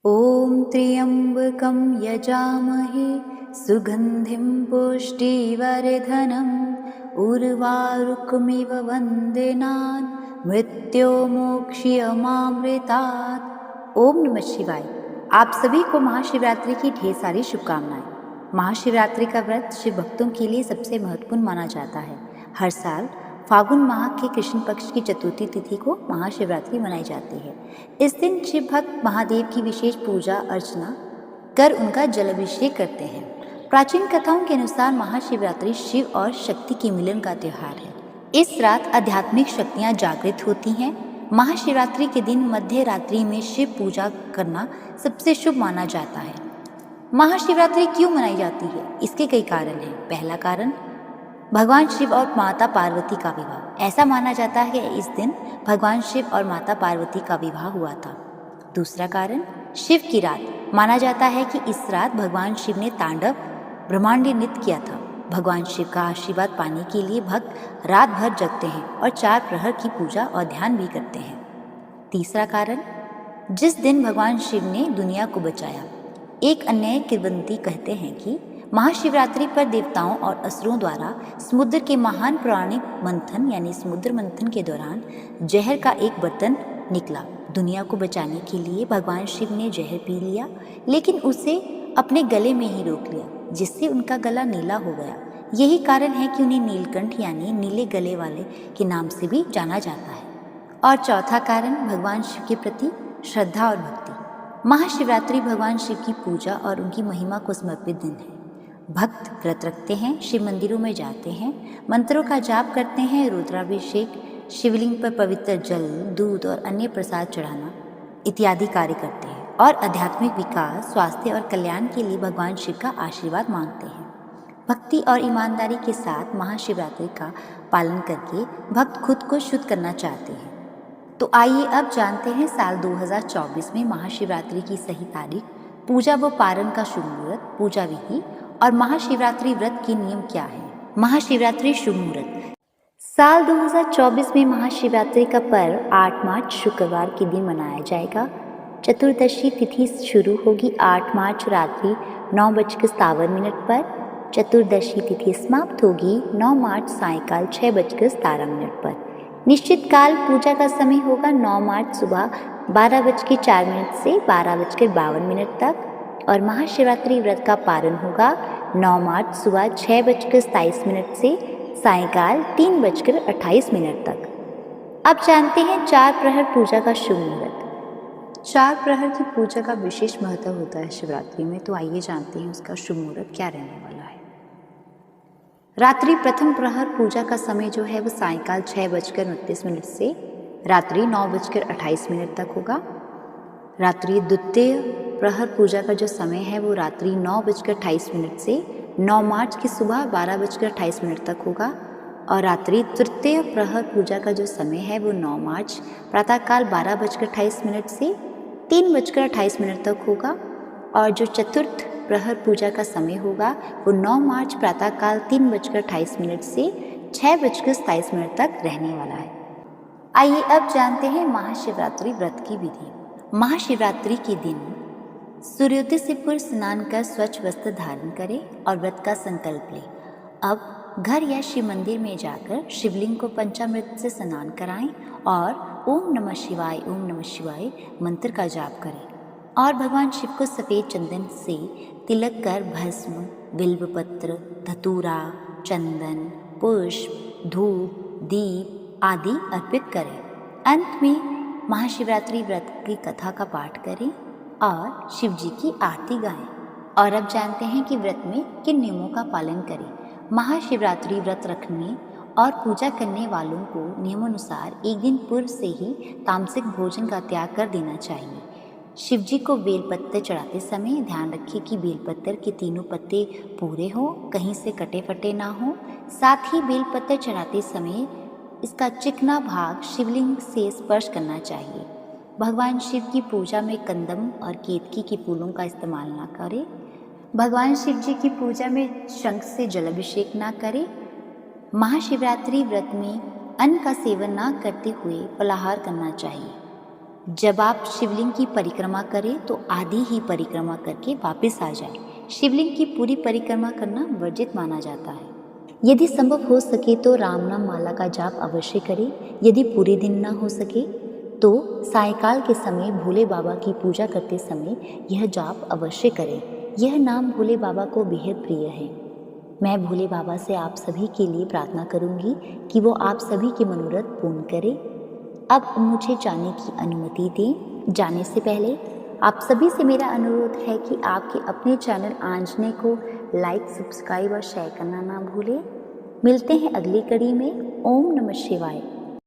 ॐ त्र्यम्बकं यजामहे सुगन्धिं पुष्टिवर्धनम् उर्वारुकमिव वन्देनान् मृत्योर्मुक्षीयमामृतात्। ओम नमः शिवाय। आप सभी को महाशिवरात्रि की ढेर सारी शुभकामनाएं। महाशिवरात्रि का व्रत शिव भक्तों के लिए सबसे महत्वपूर्ण माना जाता है। हर साल फागुन माह के कृष्ण पक्ष की चतुर्थी तिथि को महाशिवरात्रि मनाई जाती है। इस दिन शिव भक्त महादेव की विशेष पूजा अर्चना कर उनका जलाभिषेक करते हैं। प्राचीन कथाओं के अनुसार महाशिवरात्रि शिव और शक्ति के मिलन का त्योहार है। इस रात आध्यात्मिक शक्तियां जागृत होती हैं। महाशिवरात्रि के दिन मध्य रात्रि में शिव पूजा करना सबसे शुभ माना जाता है। महाशिवरात्रि क्यों मनाई जाती है? इसके कई कारण हैं। पहला कारण, भगवान शिव और माता पार्वती का विवाह। ऐसा माना जाता है कि इस दिन भगवान शिव और माता पार्वती का विवाह हुआ था। दूसरा कारण, शिव की रात। माना जाता है कि इस रात भगवान शिव ने तांडव ब्रह्मांडी नृत्य किया था। भगवान शिव का आशीर्वाद पाने के लिए भक्त रात भर जगते हैं और 4 प्रहर की पूजा और ध्यान भी करते हैं। तीसरा कारण, जिस दिन भगवान शिव ने दुनिया को बचाया। एक अन्य किंवदंती कहते हैं कि महाशिवरात्रि पर देवताओं और असुरों द्वारा समुद्र के महान पौराणिक मंथन यानी समुद्र मंथन के दौरान जहर का एक बर्तन निकला। दुनिया को बचाने के लिए भगवान शिव ने जहर पी लिया, लेकिन उसे अपने गले में ही रोक लिया, जिससे उनका गला नीला हो गया। यही कारण है कि उन्हें नीलकंठ यानी नीले गले वाले के नाम से भी जाना जाता है। और चौथा कारण, भगवान शिव के प्रति श्रद्धा और भक्ति। महाशिवरात्रि भगवान शिव की पूजा और उनकी महिमा को समर्पित दिन है। भक्त व्रत रखते हैं, शिव मंदिरों में जाते हैं, मंत्रों का जाप करते हैं, रुद्राभिषेक, शिवलिंग पर पवित्र जल, दूध और अन्य प्रसाद चढ़ाना इत्यादि कार्य करते हैं और आध्यात्मिक विकास, स्वास्थ्य और कल्याण के लिए भगवान शिव का आशीर्वाद मांगते हैं। भक्ति और ईमानदारी के साथ महाशिवरात्रि का पालन करके भक्त खुद को शुद्ध करना चाहते हैं। तो आइए अब जानते हैं साल 2024 में महाशिवरात्रि की सही तारीख, पूजा व पारण का शुभ मुहूर्त, पूजा विधि और महाशिवरात्रि व्रत के नियम क्या है। महाशिवरात्रि शुभ मुहूर्त। साल 2024 में महाशिवरात्रि का पर्व 8 मार्च शुक्रवार के दिन मनाया जाएगा। चतुर्दशी तिथि शुरू होगी 8 मार्च रात्रि 9:57 पर। चतुर्दशी तिथि समाप्त होगी 9 मार्च सायंकाल 6:17 पर। निश्चित काल पूजा का समय होगा 9 मार्च सुबह 12:04 से 12:52 तक और महाशिवरात्रि व्रत का पारण होगा 9 मार्च सुबह 6:27 से सायंकाल 3:28 तक। अब जानते हैं 4 प्रहर पूजा का शुभ मुहूर्त। 4 प्रहर की पूजा का विशेष महत्व होता है शिवरात्रि में, तो आइए जानते हैं उसका शुभ मुहूर्त क्या रहने वाला है। रात्रि प्रथम प्रहर पूजा का समय जो है वो सायंकाल 6:29 से रात्रि 9:28 तक होगा। रात्रि द्वितीय प्रहर पूजा का जो समय है वो रात्रि 9:28 से 9 मार्च की सुबह 12:28 तक होगा और रात्रि तृतीय प्रहर पूजा का जो समय है वो 9 मार्च प्रातःकाल 12:28 से 3:28 तक होगा और जो चतुर्थ प्रहर पूजा का समय होगा वो 9 मार्च प्रातःकाल 3:28 से 6:27 तक रहने वाला है। आइए अब जानते हैं महाशिवरात्रि व्रत की विधि। महाशिवरात्रि के दिन सूर्योदय से पूर्व स्नान कर स्वच्छ वस्त्र धारण करें और व्रत का संकल्प लें। अब घर या शिव मंदिर में जाकर शिवलिंग को पंचामृत से स्नान कराएं और ओम नमः शिवाय मंत्र का जाप करें और भगवान शिव को सफ़ेद चंदन से तिलक कर भस्म, बिल्वपत्र, धतूरा, चंदन, पुष्प, धूप, दीप आदि अर्पित करें। अंत में महाशिवरात्रि व्रत की कथा का पाठ करें और शिव जी की आरती गाएं। और अब जानते हैं कि व्रत में किन नियमों का पालन करें। महाशिवरात्रि व्रत रखने और पूजा करने वालों को नियमानुसार एक दिन पूर्व से ही तामसिक भोजन का त्याग कर देना चाहिए। शिव जी को बेलपत्र चढ़ाते समय ध्यान रखें कि बेलपत्र के तीनों पत्ते पूरे हों, कहीं से कटे फटे ना हों। साथ ही बेलपत्र चढ़ाते समय इसका चिकना भाग शिवलिंग से स्पर्श करना चाहिए। भगवान शिव की पूजा में कंदम और केतकी के फूलों का इस्तेमाल ना करें। भगवान शिव जी की पूजा में शंख से जलाभिषेक ना करें। महाशिवरात्रि व्रत में अन्न का सेवन ना करते हुए फलाहार करना चाहिए। जब आप शिवलिंग की परिक्रमा करें तो आधी ही परिक्रमा करके वापस आ जाएं। शिवलिंग की पूरी परिक्रमा करना वर्जित माना जाता है। यदि संभव हो सके तो राम नाम माला का जाप अवश्य करें। यदि पूरे दिन ना हो सके तो सायकाल के समय भोले बाबा की पूजा करते समय यह जाप अवश्य करें। यह नाम भोले बाबा को बेहद प्रिय है। मैं भोले बाबा से आप सभी के लिए प्रार्थना करूंगी कि वो आप सभी के मनोरथ पूर्ण करें। अब मुझे जाने की अनुमति दें। जाने से पहले आप सभी से मेरा अनुरोध है कि आपके अपने चैनल आंजनेय को लाइक, सब्सक्राइब और शेयर करना ना भूलें। मिलते हैं अगली कड़ी में। ओम नमः शिवाय।